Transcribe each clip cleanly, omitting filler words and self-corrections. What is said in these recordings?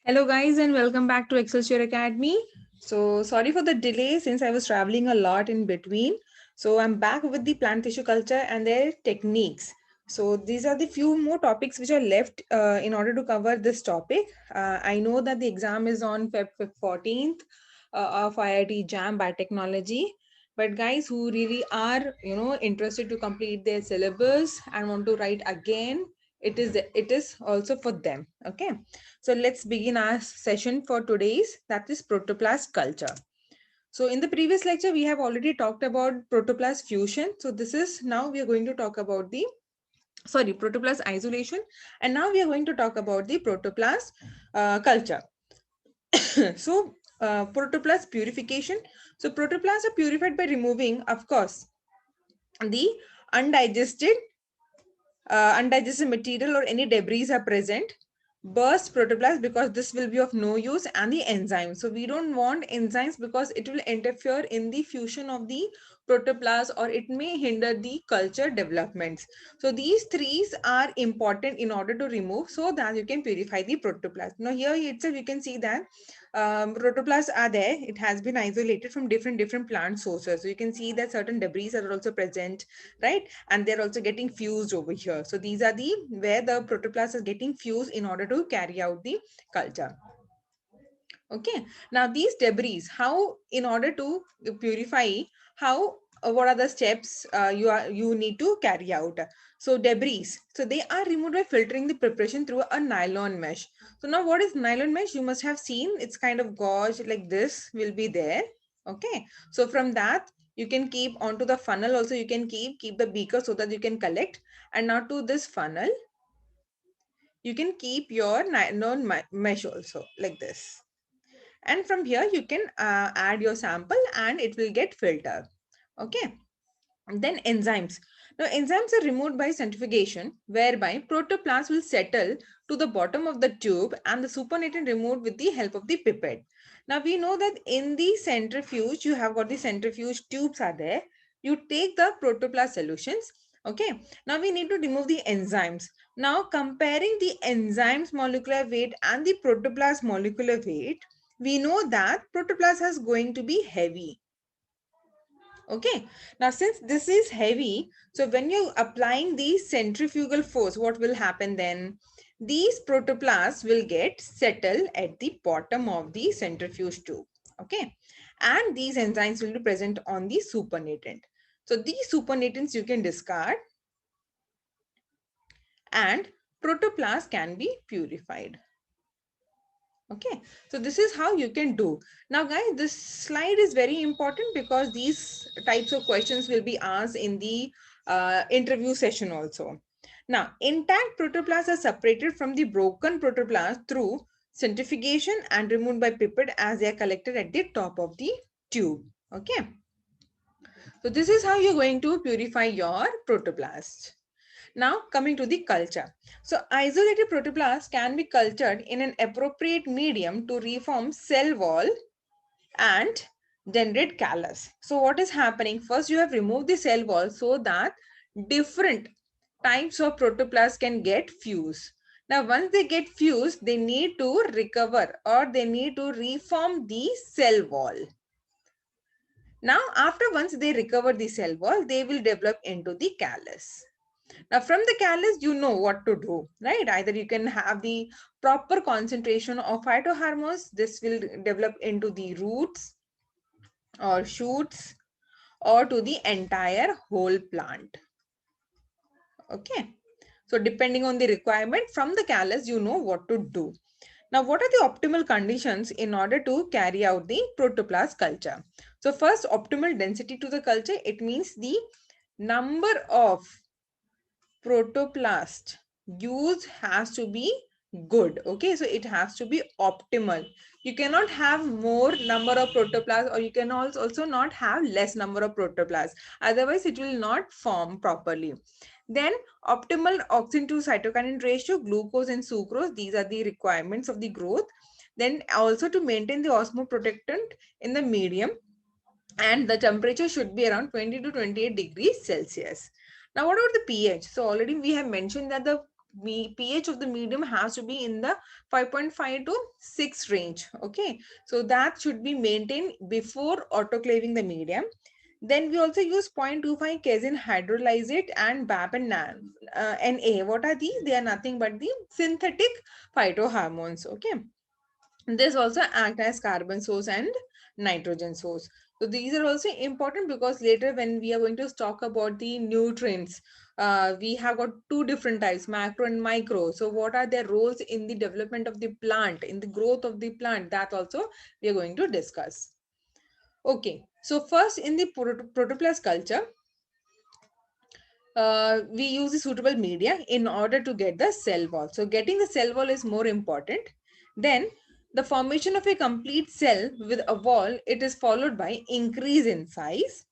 Hello guys and welcome back to Excelsior Academy. So sorry for the delay since I was traveling a lot in between. So I'm back with the plant tissue culture and their techniques. So these are the few more topics which are left in order to cover this topic. I know that the exam is on Feb 14th of IIT JAM Biotechnology. But guys who really are, interested to complete their syllabus and want to write again, it is also for them. Okay. So let's begin our session for today's, that is protoplast culture. So in the previous lecture, we have already talked about protoplast fusion. So this is now we are going to talk about the, protoplast isolation. And now we are going to talk about the protoplast culture. So protoplast purification. So protoplasts are purified by removing, of course, the undigested undigested material or any debris are present. Burst protoplast, because this will be of no use, and the enzymes. So we don't want enzymes because it will interfere in the fusion of the protoplast or it may hinder the culture developments. So these three are important in order to remove so that you can purify the protoplast. Now here itself you can see that protoplasts are there. It has been isolated from different plant sources. So you can see that certain debris are also present, right? And they're also getting fused over here. So these are the where the protoplast is getting fused in order to carry out the culture. Okay. Now these debris, how in order to purify, how what are the steps you need to carry out? So debris, so they are removed by filtering the preparation through a nylon mesh. So now what is nylon mesh? You must have seen it's kind of gauze like this will be there. Okay. So from that you can keep onto the funnel also, you can keep the beaker so that you can collect. And now to this funnel you can keep your nylon mesh also like this. And from here you can add your sample and it will get filtered. Okay. And then enzymes. Now enzymes are removed by centrifugation, whereby protoplast will settle to the bottom of the tube and the supernatant removed with the help of the pipette. Now we know that in the centrifuge you have got the centrifuge tubes are there. You take the protoplast solutions. Okay. Now we need to remove the enzymes. Now comparing the enzymes molecular weight and the protoplast molecular weight, we know that protoplast is going to be heavy. Okay. Now, since this is heavy, so when you're applying the centrifugal force, what will happen then? These protoplasts will get settled at the bottom of the centrifuge tube. Okay. And these enzymes will be present on the supernatant. So these supernatants you can discard and protoplasts can be purified. Okay, so this is how you can do. Now guys, this slide is very important because these types of questions will be asked in the interview session also. Now, intact protoplasts are separated from the broken protoplast through centrifugation and removed by pipette as they are collected at the top of the tube. Okay, so this is how you're going to purify your protoplast. Now coming to the culture. So isolated protoplasts can be cultured in an appropriate medium to reform cell wall and generate callus. So what is happening? First you have removed the cell wall so that different types of protoplasts can get fused. Now once they get fused, they need to recover or they need to reform the cell wall. Now after once they recover the cell wall, they will develop into the callus. Now, from the callus, you know what to do, right? Either you can have the proper concentration of phytohormones. This will develop into the roots or shoots or to the entire whole plant. Okay. So, depending on the requirement from the callus, you know what to do. Now, what are the optimal conditions in order to carry out the protoplast culture? So, first, optimal density to the culture. It means the number of protoplast use has to be good. Okay, so it has to be optimal. You cannot have more number of protoplasts or you can also not have less number of protoplasts, otherwise it will not form properly. Then optimal oxygen to cytokinin ratio, glucose and sucrose, these are the requirements of the growth. Then also to maintain the osmoprotectant in the medium, and the temperature should be around 20 to 28 degrees Celsius. Now, what about the pH? So already we have mentioned that the pH of the medium has to be in the 5.5 to 6 range. Okay, so that should be maintained before autoclaving the medium. Then we also use 0.25 casein hydrolysate and BAP and Na. What are these? They are nothing but the synthetic phytohormones. Okay, this also act as carbon source and nitrogen source. So these are also important because later when we are going to talk about the nutrients, we have got two different types, macro and micro. So what are their roles in the development of the plant, in the growth of the plant, that also we are going to discuss. Okay, so first in the protoplast culture, we use the suitable media in order to get the cell wall. So getting the cell wall is more important. Then the formation of a complete cell with a wall, it is followed by increase in size,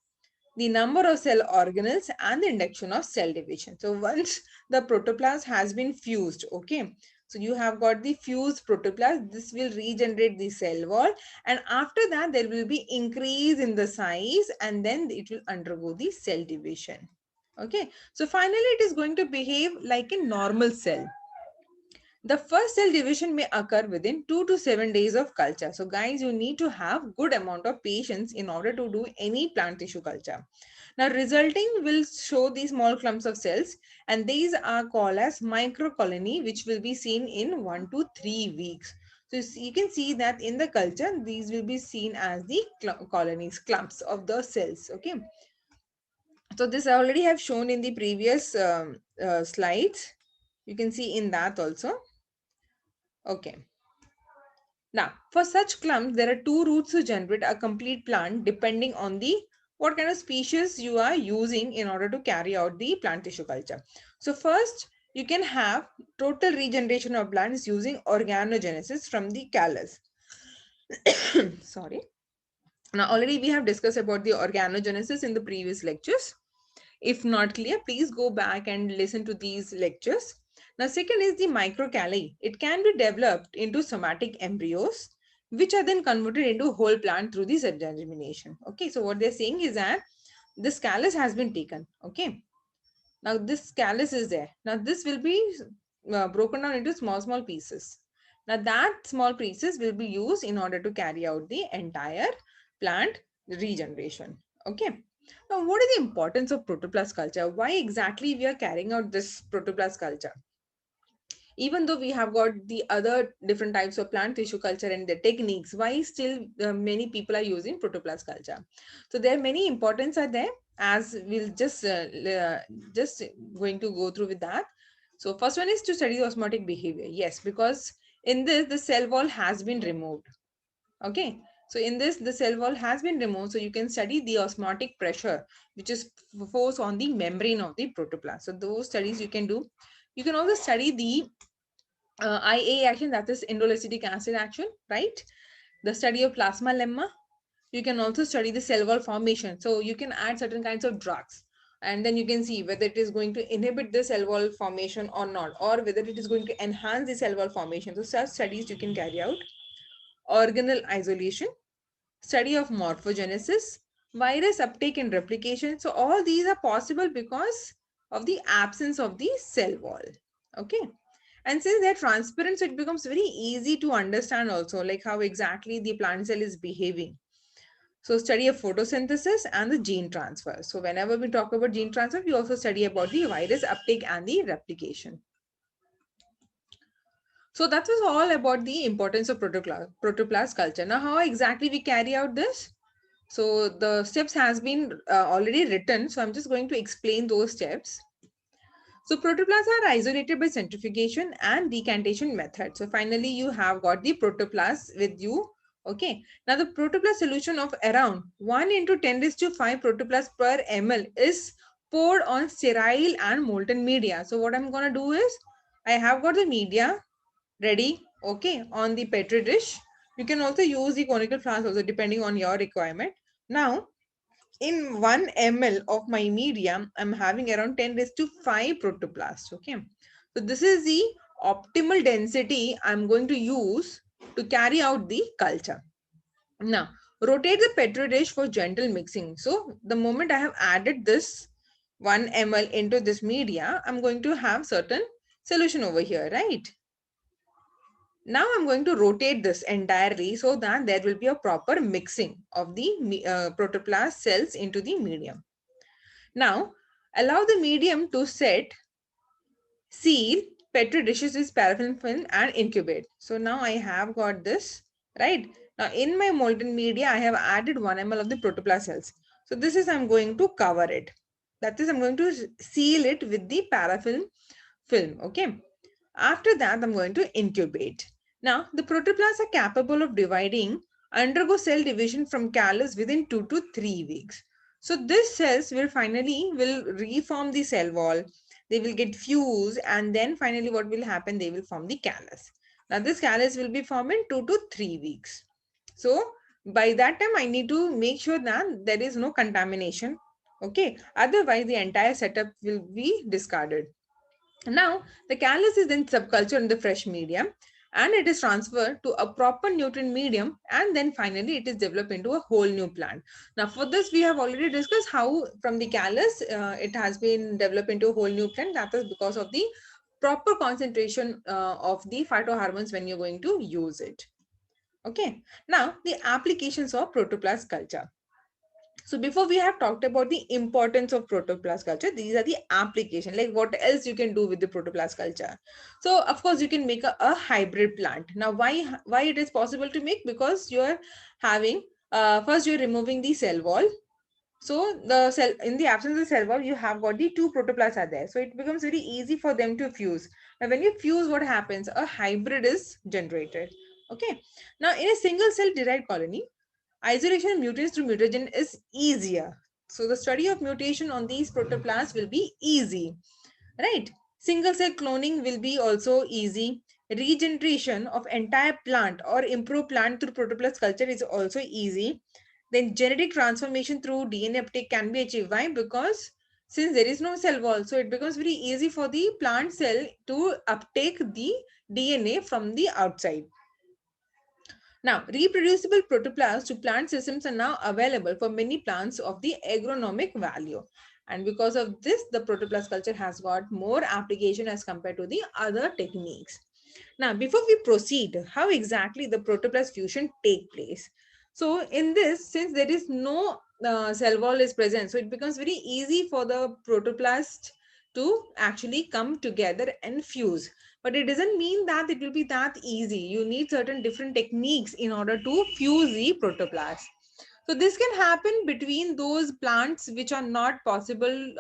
the number of cell organelles and the induction of cell division. So once the protoplast has been fused, okay, so you have got the fused protoplast, this will regenerate the cell wall, and after that there will be increase in the size and then it will undergo the cell division. Okay, so finally it is going to behave like a normal cell. The first cell division may occur within 2 to 7 days of culture. So guys, you need to have good amount of patience in order to do any plant tissue culture. Now resulting will show these small clumps of cells, and these are called as microcolony, which will be seen in 1 to 3 weeks. So you can see that in the culture, these will be seen as the colonies, clumps of the cells. Okay. So this I already have shown in the previous slides. You can see in that also. Okay. Now, for such clumps, there are two routes to generate a complete plant depending on the what kind of species you are using in order to carry out the plant tissue culture. So first, you can have total regeneration of plants using organogenesis from the callus. Sorry. Now, already we have discussed about the organogenesis in the previous lectures. If not clear, please go back and listen to these lectures. Now, second is the microcalli. It can be developed into somatic embryos, which are then converted into whole plant through the cell germination. Okay, so what they're saying is that this callus has been taken. Okay, now this callus is there. Now this will be broken down into small pieces. Now that small pieces will be used in order to carry out the entire plant regeneration. Okay. Now what is the importance of protoplast culture? Why exactly we are carrying out this protoplast culture? Even though we have got the other different types of plant tissue culture and the techniques, why still many people are using protoplast culture? So there are many importance are there, as we'll just going to go through with that. So first one is to study the osmotic behavior. Yes, because in this the cell wall has been removed. Okay, so in this the cell wall has been removed, so you can study the osmotic pressure which is force on the membrane of the protoplast. So those studies you can do. You can also study the IA action, that is indolacetic acid action, right? The study of plasma lemma. You can also study the cell wall formation. So you can add certain kinds of drugs and then you can see whether it is going to inhibit the cell wall formation or not, or whether it is going to enhance the cell wall formation. So such studies you can carry out. Organelle isolation, study of morphogenesis, virus uptake and replication. So all these are possible because of the absence of the cell wall. Okay. And since they're transparent, so it becomes very easy to understand also, like how exactly the plant cell is behaving. So study of photosynthesis and the gene transfer. So whenever we talk about gene transfer, we also study about the virus uptake and the replication. So that was all about the importance of protoplast culture. Now, how exactly we carry out this? So the steps has been already written. So I'm just going to explain those steps. So protoplasts are isolated by centrifugation and decantation method. So finally you have got the protoplast with you. Okay. Now the protoplast solution of around 1 into 10 raised to 5 protoplast per ml is poured on sterile and molten media. So what I'm going to do is I have got the media ready. Okay. On the petri dish. You can also use the conical flask also depending on your requirement. Now in 1 ml of my medium, I'm having around 10 raised to 5 protoplasts. Okay. So this is the optimal density I'm going to use to carry out the culture. Now, rotate the petri dish for gentle mixing. So the moment I have added this 1 ml into this media, I'm going to have certain solution over here, right? Now I'm going to rotate this entirely so that there will be a proper mixing of the protoplast cells into the medium. Now, allow the medium to set, seal petri dishes with paraffin film and incubate. So now I have got this, right? Now in my molten media, I have added 1 ml of the protoplast cells. So this is, I'm going to cover it. That is, I'm going to seal it with the paraffin film, okay? After that, I'm going to incubate. Now, the protoplasts are capable of undergo cell division from callus within 2 to 3 weeks. So this cells will reform the cell wall. They will get fused, and then finally what will happen? They will form the callus. Now this callus will be formed in 2 to 3 weeks. So by that time, I need to make sure that there is no contamination. Okay. Otherwise, the entire setup will be discarded. Now, the callus is then subcultured in the fresh medium and it is transferred to a proper nutrient medium, and then finally it is developed into a whole new plant. Now, for this, we have already discussed how from the callus it has been developed into a whole new plant. That is because of the proper concentration of the phytohormones when you're going to use it. Okay. Now, the applications of protoplast culture. So before we have talked about the importance of protoplast culture, these are the application, like what else you can do with the protoplast culture. So of course you can make a hybrid plant. Now why it is possible to make? Because you're having first you're removing the cell wall. So the cell, in the absence of the cell wall, you have got the two protoplasts are there. So it becomes very easy for them to fuse. Now when you fuse, what happens? A hybrid is generated. Okay. Now in a single cell derived colony, isolation of mutants through mutagen is easier. So the study of mutation on these protoplasts will be easy, right? Single cell cloning will be also easy. Regeneration of entire plant or improve plant through protoplast culture is also easy. Then genetic transformation through DNA uptake can be achieved. Why? Because since there is no cell wall, so it becomes very easy for the plant cell to uptake the DNA from the outside. Now, reproducible protoplasts to plant systems are now available for many plants of the agronomic value. And because of this, the protoplast culture has got more application as compared to the other techniques. Now, before we proceed, how exactly the protoplast fusion take place? So, in this, since there is no cell wall is present, so it becomes very easy for the protoplast to actually come together and fuse. But it doesn't mean that it will be that easy. You need certain different techniques in order to fuse the protoplast. So this can happen between those plants which are not possible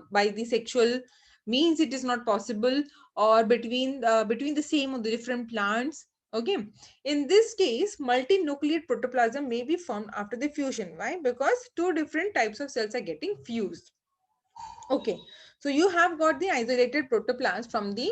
by the sexual means. It is not possible, or between the same or the different plants. Okay. In this case, multinucleate protoplasm may be formed after the fusion. Why? Because two different types of cells are getting fused. Okay, so you have got the isolated protoplast from the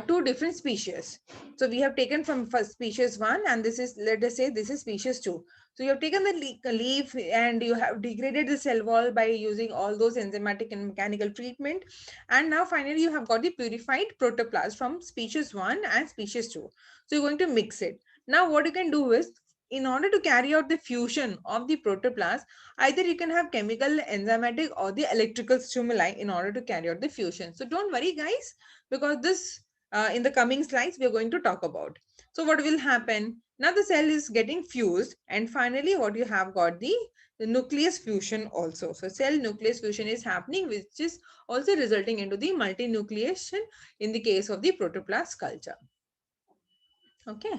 two different species. So we have taken from first species one, and this is, let us say, this is species two. So you have taken the leaf and you have degraded the cell wall by using all those enzymatic and mechanical treatment. And now finally you have got the purified protoplast from species one and species two. So you're going to mix it. Now what you can do is, in order to carry out the fusion of the protoplast, either you can have chemical, enzymatic, or the electrical stimuli in order to carry out the fusion. So don't worry, guys, because this in the coming slides we are going to talk about. So what will happen? Now the cell is getting fused, and finally what you have got the nucleus fusion also. So cell nucleus fusion is happening, which is also resulting into the multinucleation in the case of the protoplast culture. Okay.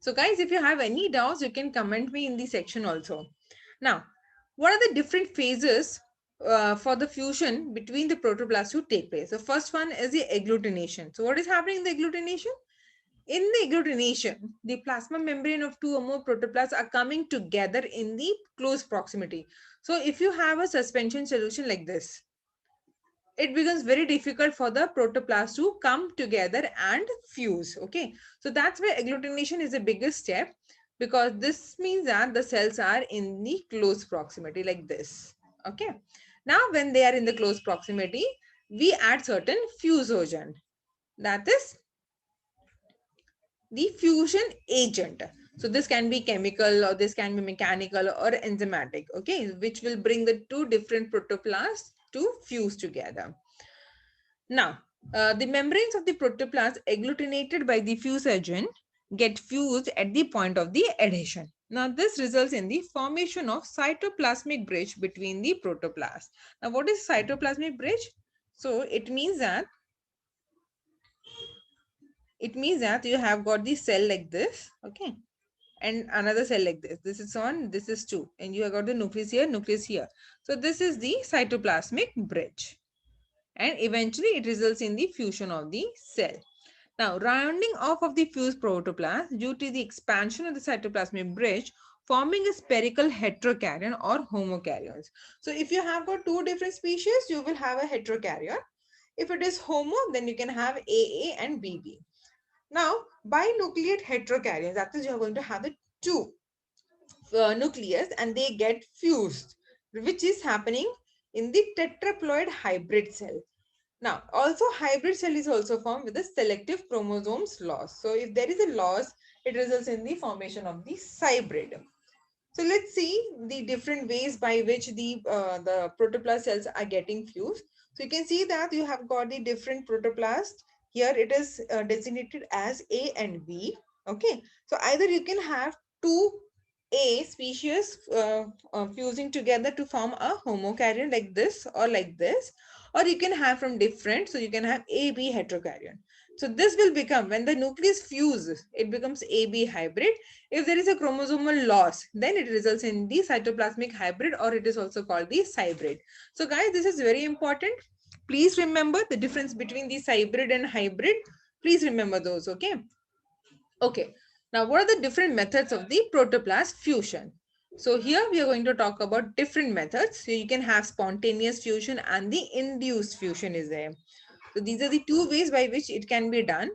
So guys, if you have any doubts, you can comment me in the section also. Now, what are the different phases for the fusion between the protoplasts to take place? The first one is the agglutination. So what is happening in the agglutination? In the agglutination, the plasma membrane of two or more protoplasts are coming together in the close proximity. So if you have a suspension solution like this, it becomes very difficult for the protoplast to come together and fuse. Okay, so that's why agglutination is the biggest step, because this means that the cells are in the close proximity like this. Okay, now when they are in the close proximity, we add certain fusogen, that is the fusion agent. So this can be chemical, or this can be mechanical or enzymatic, okay, which will bring the two different protoplasts to fuse together. Now, The membranes of the protoplast agglutinated by the fuse agent get fused at the point of the adhesion. Now, this results in the formation of cytoplasmic bridge between the protoplast. Now, what is cytoplasmic bridge? So, it means that you have got the cell like this, okay, and another cell like this. This is one, this is two, and you have got the nucleus here, nucleus here. So, this is the cytoplasmic bridge, and eventually it results in the fusion of the cell. Now, rounding off of the fused protoplast due to the expansion of the cytoplasmic bridge, forming a spherical heterokaryon or homokaryons. So, if you have got two different species, you will have a heterokaryon. If it is homo, then you can have AA and BB. Now, binucleate heterokaryons, that is, you are going to have the two nucleus and they get fused, which is happening in the tetraploid hybrid cell. Now, also hybrid cell is also formed with the selective chromosomes loss. So, if there is a loss, it results in the formation of the cybrid. So, let's see the different ways by which the protoplast cells are getting fused. So, you can see that you have got the different protoplast. Here it is designated as A and B. Okay. So, either you can have two A species fusing together to form a homokaryon like this or like this, or you can have from different, so you can have AB heterokaryon. So this will become, when the nucleus fuses, it becomes AB hybrid. If there is a chromosomal loss, then it results in the cytoplasmic hybrid, or it is also called the cybrid. So guys, this is very important. Please remember the difference between the cybrid and hybrid. Please remember those, okay? Okay, now what are the different methods of the protoplast fusion? So here we are going to talk about different methods. So you can have spontaneous fusion and the induced fusion is there. So these are the two ways by which it can be done.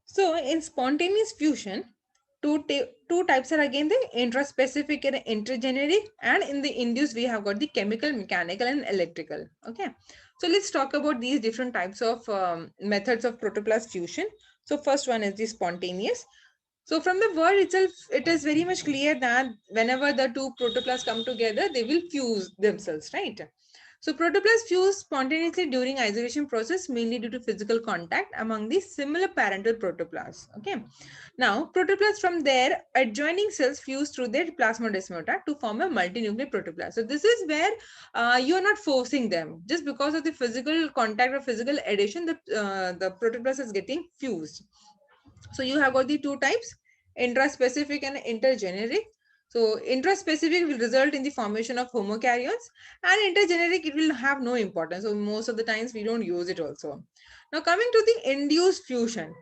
So in spontaneous fusion, two types are again the intraspecific and intergeneric, and in the induced we have got the chemical, mechanical and electrical. Okay, so let's talk about these different types of methods of protoplast fusion. So first one is the spontaneous. So from the word itself, it is very much clear that whenever the two protoplasts come together, they will fuse themselves, right? So protoplasts fuse spontaneously during isolation process, mainly due to physical contact among the similar parental protoplasts. Okay. Now, protoplasts from their adjoining cells fuse through their plasmodesmata to form a multinuclear protoplast. So this is where you are not forcing them. Just because of the physical contact or physical addition, the protoplast is getting fused. So you have got the two types, intraspecific and intergeneric. So intraspecific will result in the formation of homokaryons, and intergeneric, it will have no importance. So most of the times we don't use it also. Now coming to the induced fusion.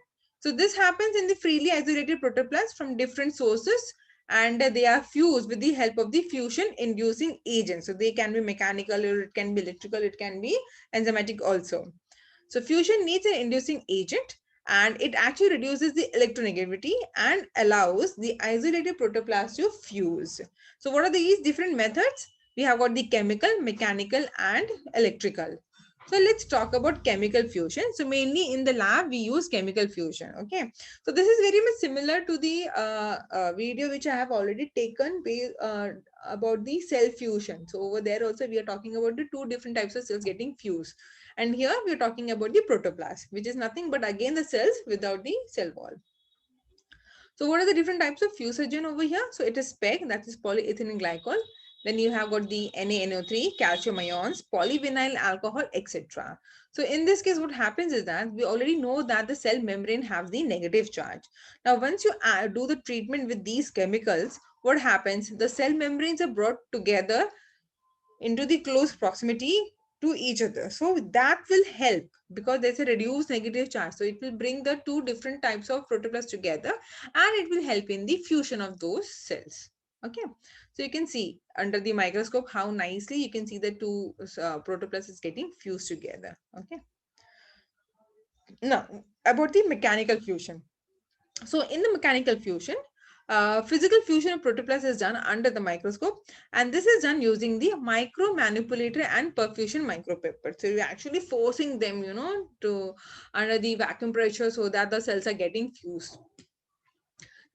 So this happens in the freely isolated protoplasts from different sources, and they are fused with the help of the fusion inducing agents. So they can be mechanical, or it can be electrical, it can be enzymatic also. So fusion needs an inducing agent, and it actually reduces the electronegativity and allows the isolated protoplast to fuse. So what are these different methods? We have got the chemical, mechanical and electrical. So let's talk about chemical fusion. So mainly in the lab, we use chemical fusion. Okay. So this is very much similar to the video which I have already taken about the cell fusion. So over there also we are talking about the two different types of cells getting fused. And here we are talking about the protoplast, which is nothing but again the cells without the cell wall. So what are the different types of fusogen over here? So it is PEG, that is polyethylene glycol. Then you have got the NaNO3, calcium ions, polyvinyl alcohol, etc. So in this case, what happens is that we already know that the cell membrane has the negative charge. Now, once you do the treatment with these chemicals, what happens? The cell membranes are brought together into the close proximity to each other. So that will help because there's a reduced negative charge. So it will bring the two different types of protoplasts together, and it will help in the fusion of those cells. Okay. So you can see under the microscope how nicely you can see the two protoplasts is getting fused together. Okay. Now about the mechanical fusion. So in the mechanical fusion, physical fusion of protoplasts is done under the microscope, and this is done using the micro manipulator and perfusion micropipette. So you're actually forcing them, to under the vacuum pressure so that the cells are getting fused.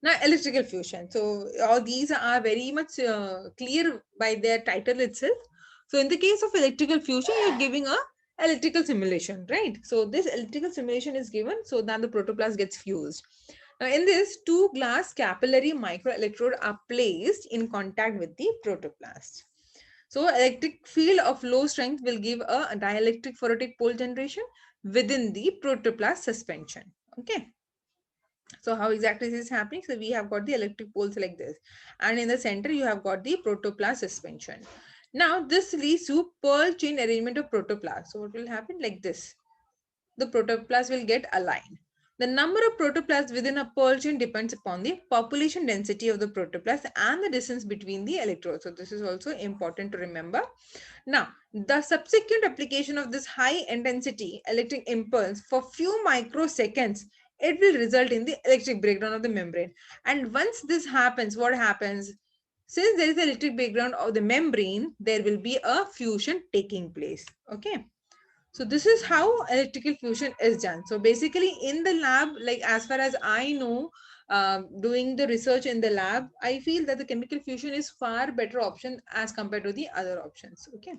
Now, electrical fusion. So all these are very much clear by their title itself. So in the case of electrical fusion, you're giving a electrical simulation, right? So this electrical simulation is given so that the protoplast gets fused. Now in this, two glass capillary microelectrode are placed in contact with the protoplast. So electric field of low strength will give a dielectric ferritic pole generation within the protoplast suspension. Okay. So how exactly this is happening? So we have got the electric poles like this, and in the center you have got the protoplast suspension. Now this leads to pearl chain arrangement of protoplast. So what will happen like this? The protoplast will get aligned. The number of protoplasts within a pearl chain depends upon the population density of the protoplast and the distance between the electrodes. So this is also important to remember. Now, the subsequent application of this high intensity electric impulse for few microseconds, it will result in the electric breakdown of the membrane. And once this happens, what happens? Since there is electric breakdown of the membrane, there will be a fusion taking place. Okay. So this is how electrical fusion is done. So basically in the lab, like as far as I know, doing the research in the lab, I feel that the chemical fusion is far better option as compared to the other options. Okay.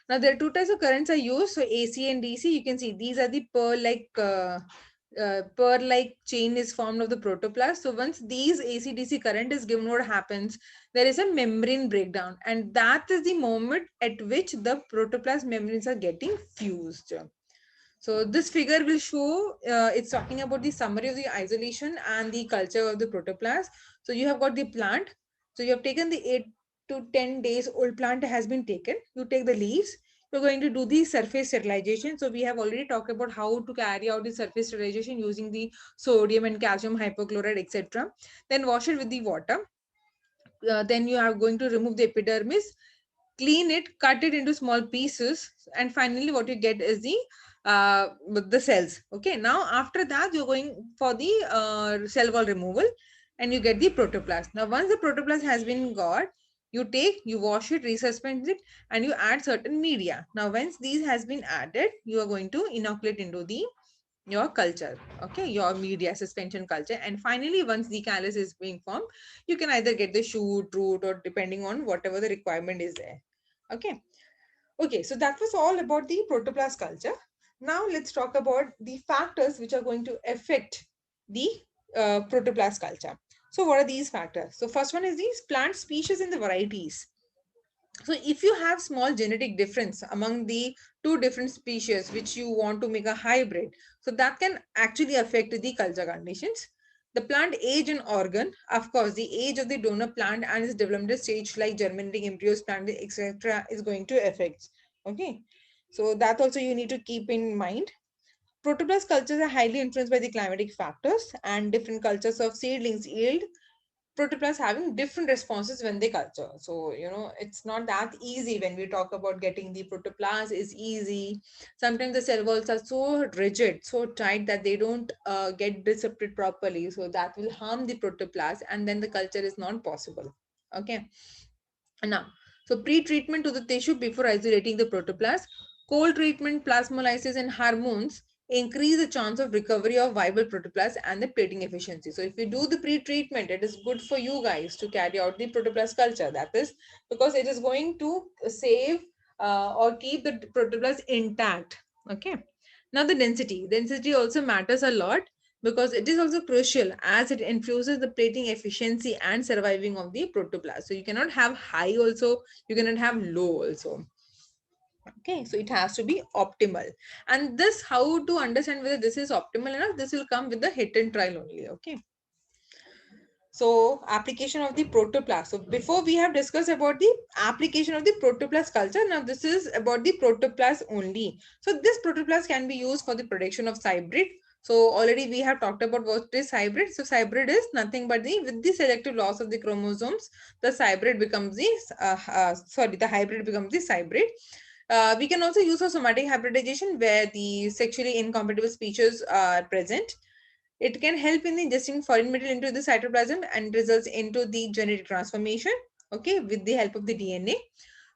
Now there are two types of currents are used. So AC and DC, you can see these are the pearl-like chain is formed of the protoplast. So once these AC/DC current is given, what happens? There is a membrane breakdown, and that is the moment at which the protoplast membranes are getting fused. So this figure will show, it's talking about the summary of the isolation and the culture of the protoplast. So you have got the plant. So you have taken the 8 to 10 days old plant has been taken. You take the leaves. You're going to do the surface sterilization. So we have already talked about how to carry out the surface sterilization using the sodium and calcium hypochlorite, etc. Then wash it with the water. Then you are going to remove the epidermis, clean it, cut it into small pieces, and finally what you get is the cells. Okay, now after that you're going for the cell wall removal, and you get the protoplast. Now once the protoplast has been got, you wash it, resuspend it, and you add certain media. Now once these has been added, you are going to inoculate into the your culture, okay, your media suspension culture, and finally once the callus is being formed, you can either get the shoot, root, or depending on whatever the requirement is there. Okay. Okay, so that was all about the protoplast culture. Now let's talk about the factors which are going to affect the protoplast culture. So what are these factors? So first one is these plant species and the varieties. So if you have small genetic difference among the two different species which you want to make a hybrid, so that can actually affect the culture conditions. The plant age and organ, of course, the age of the donor plant and its developmental stage like germinating embryos, plant, etc. is going to affect. Okay. So that also you need to keep in mind. Protoplast cultures are highly influenced by the climatic factors, and different cultures of seedlings yield protoplasts having different responses when they culture. So, it's not that easy when we talk about getting the protoplast is easy. Sometimes the cell walls are so rigid, so tight that they don't get disrupted properly. So that will harm the protoplast and then the culture is not possible. Okay. Now, so pre-treatment to the tissue before isolating the protoplast, cold treatment, plasmolysis, and hormones increase the chance of recovery of viable protoplast and the plating efficiency. So if you do the pre-treatment, it is good for you guys to carry out the protoplast culture. That is because it is going to save or keep the protoplast intact. Okay. Now the density. Density also matters a lot because it is also crucial as it influences the plating efficiency and surviving of the protoplast. So you cannot have high also, you cannot have low also. Okay, so it has to be optimal. And this, how to understand whether this is optimal enough, this will come with the hit and trial only. Okay. So application of the protoplast. So before we have discussed about the application of the protoplast culture. Now this is about the protoplast only. So this protoplast can be used for the production of hybrid. So already we have talked about what is hybrid. So hybrid is nothing but with the selective loss of the chromosomes, the hybrid becomes the hybrid becomes the hybrid. We can also use for somatic hybridization where the sexually incompatible species are present. It can help in ingesting foreign material into the cytoplasm and results into the genetic transformation, okay, with the help of the DNA.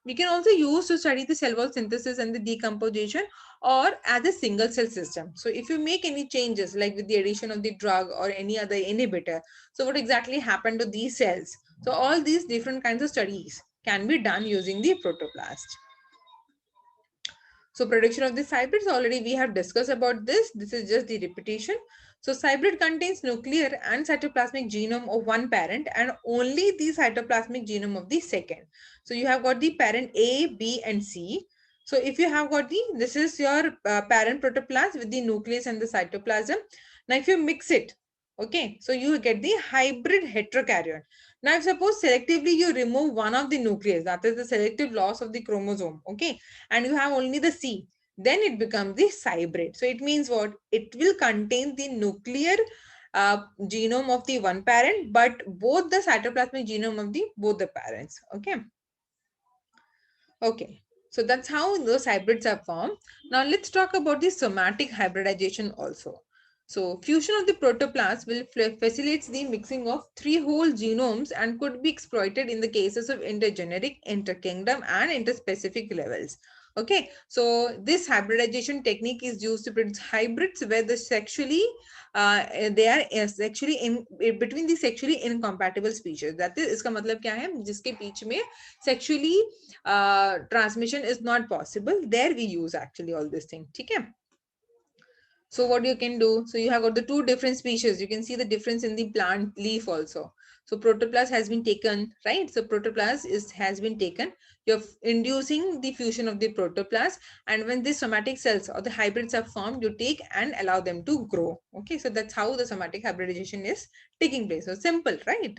We can also use to study the cell wall synthesis and the decomposition or as a single cell system. So if you make any changes like with the addition of the drug or any other inhibitor, so what exactly happened to these cells? So all these different kinds of studies can be done using the protoplast. So production of these hybrids, already we have discussed about this. This is just the repetition. So hybrid contains nuclear and cytoplasmic genome of one parent and only the cytoplasmic genome of the second. So you have got the parent A, B and C. So if you have got this is your parent protoplast with the nucleus and the cytoplasm. Now if you mix it, okay, so you get the hybrid heterokaryon. Now if suppose selectively you remove one of the nucleus, that is the selective loss of the chromosome, okay, and you have only the C, then it becomes the hybrid. So it means what? It will contain the nuclear genome of the one parent, but both the cytoplasmic genome of the both the parents. Okay. Okay. So that's how those hybrids are formed. Now let's talk about the somatic hybridization also. So fusion of the protoplast will facilitates the mixing of three whole genomes and could be exploited in the cases of intergeneric, interkingdom and interspecific levels. Okay, so this hybridization technique is used to produce hybrids where the sexually they are sexually in between the sexually incompatible species. That is, इसका मतलब क्या है? जिसके बीच में sexually transmission is not possible, there we use actually all this thing. Okay. So what you can do, so you have got the two different species, you can see the difference in the plant leaf also. So protoplast has been taken, right? So protoplast has been taken, you're inducing the fusion of the protoplast, and when the somatic cells or the hybrids are formed, you take and allow them to grow. Okay, so that's how the somatic hybridization is taking place. So simple, right?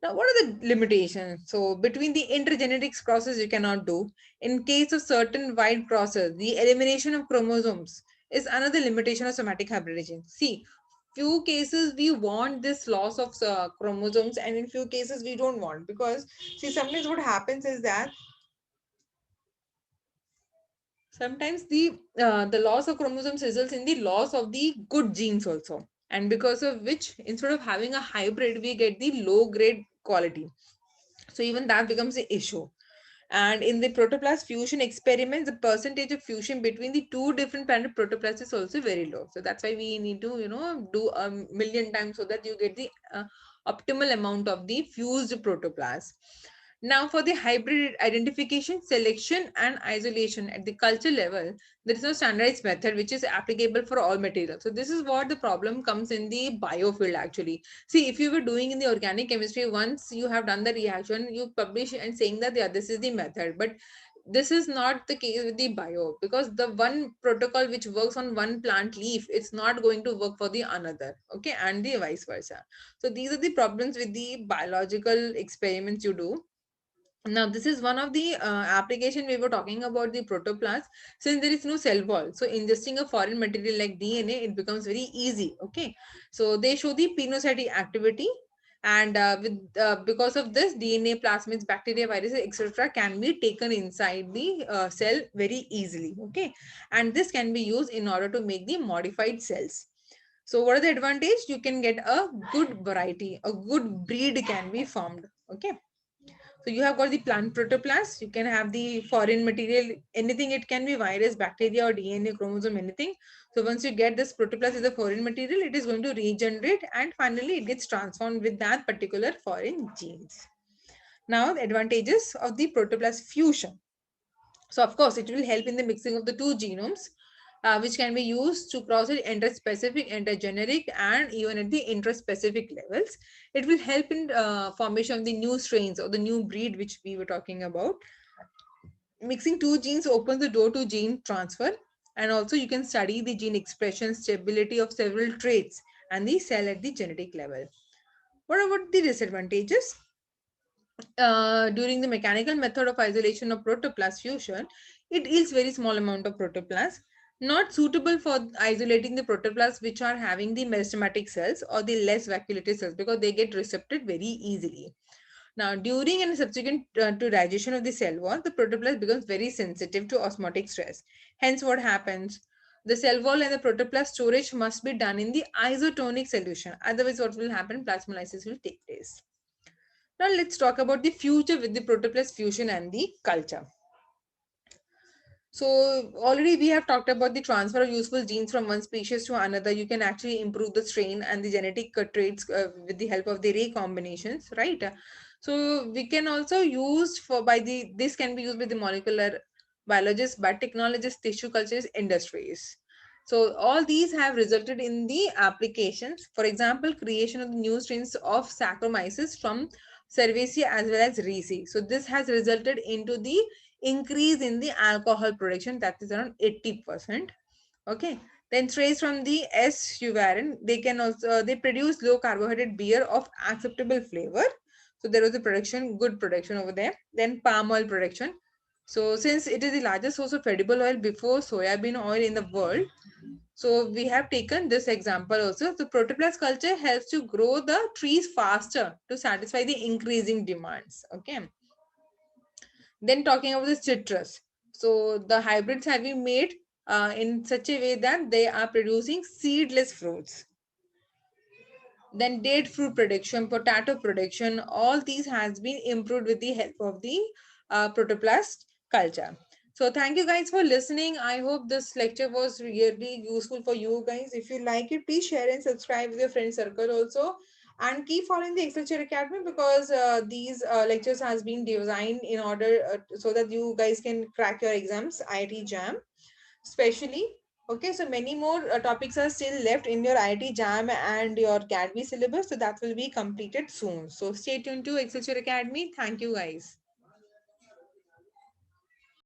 Now, what are the limitations? So, between the intergenetics process, you cannot do. In case of certain wide process, the elimination of chromosomes is another limitation of somatic hybridization. See, few cases we want this loss of chromosomes, and in few cases we don't want, because see, sometimes what happens is that sometimes the loss of chromosomes results in the loss of the good genes also, and because of which instead of having a hybrid, we get the low grade quality. So even that becomes the issue. And in the protoplast fusion experiments, the percentage of fusion between the two different planet protoplasts is also very low. So that's why we need to, do a million times so that you get the optimal amount of the fused protoplast. Now, for the hybrid identification, selection, and isolation at the culture level, there is no standardized method which is applicable for all materials. So, this is what the problem comes in the biofield actually. See, if you were doing in the organic chemistry, once you have done the reaction, you publish and saying that, yeah, this is the method. But this is not the case with the bio, because the one protocol which works on one plant leaf, it's not going to work for the another. Okay, and the vice versa. So, these are the problems with the biological experiments you do. Now this is one of the application we were talking about the protoplast. Since there is no cell wall, so ingesting a foreign material like DNA, it becomes very easy. Okay, so they show the pinocytic activity, and with because of this, DNA, plasmids, bacteria, viruses, etc. can be taken inside the cell very easily. Okay, and this can be used in order to make the modified cells. So what are the advantage? You can get a good variety, a good breed can be formed. Okay. So you have got the plant protoplast. You can have the foreign material, anything. It can be virus, bacteria, or DNA, chromosome, anything. So once you get this protoplast as a foreign material, it is going to regenerate, and finally it gets transformed with that particular foreign genes. Now the advantages of the protoplast fusion. So of course, it will help in the mixing of the two genomes, which can be used to process interspecific, intergeneric, and even at the intraspecific levels. It will help in formation of the new strains or the new breed, which we were talking about. Mixing two genes opens the door to gene transfer, and also you can study the gene expression, stability of several traits, and the cell at the genetic level. What about the disadvantages? During the mechanical method of isolation of protoplast fusion, it yields very small amount of protoplast, not suitable for isolating the protoplasts which are having the meristematic cells or the less vacuolated cells, because they get recepted very easily. Now, during and subsequent to digestion of the cell wall, the protoplast becomes very sensitive to osmotic stress. Hence, what happens? The cell wall and the protoplast storage must be done in the isotonic solution. Otherwise, what will happen? Plasmolysis will take place. Now let's talk about the future with the protoplast fusion and the culture. So already we have talked about the transfer of useful genes from one species to another. You can actually improve the strain and the genetic traits with the help of the recombinations, right? So we can also use for by the this can be used with the molecular biologists, biotechnologists, tissue cultures, industries. So all these have resulted in the applications. For example, creation of the new strains of Saccharomyces from Cerevisiae as well as Ricci. So this has resulted into the increase in the alcohol production, that is around 80%. Okay. Then trace from the S. Suvarin, they can also they produce low carbohydrate beer of acceptable flavor. So there was a production, good production over there. Then palm oil production. So since it is the largest source of edible oil before soybean oil in the world, so we have taken this example also. The protoplast culture helps to grow the trees faster to satisfy the increasing demands. Okay. Then talking about the citrus. So the hybrids have been made in such a way that they are producing seedless fruits. Then date fruit production, potato production, all these has been improved with the help of the protoplast culture. So thank you guys for listening. I hope this lecture was really useful for you guys. If you like it, please share and subscribe with your friend circle also. And keep following the Excel Chair Academy, because these lectures has been designed in order so that you guys can crack your exams, IIT JAM especially. Okay, so many more topics are still left in your IIT JAM and your academy syllabus, so that will be completed soon. So stay tuned to Excel Academy. Thank you guys.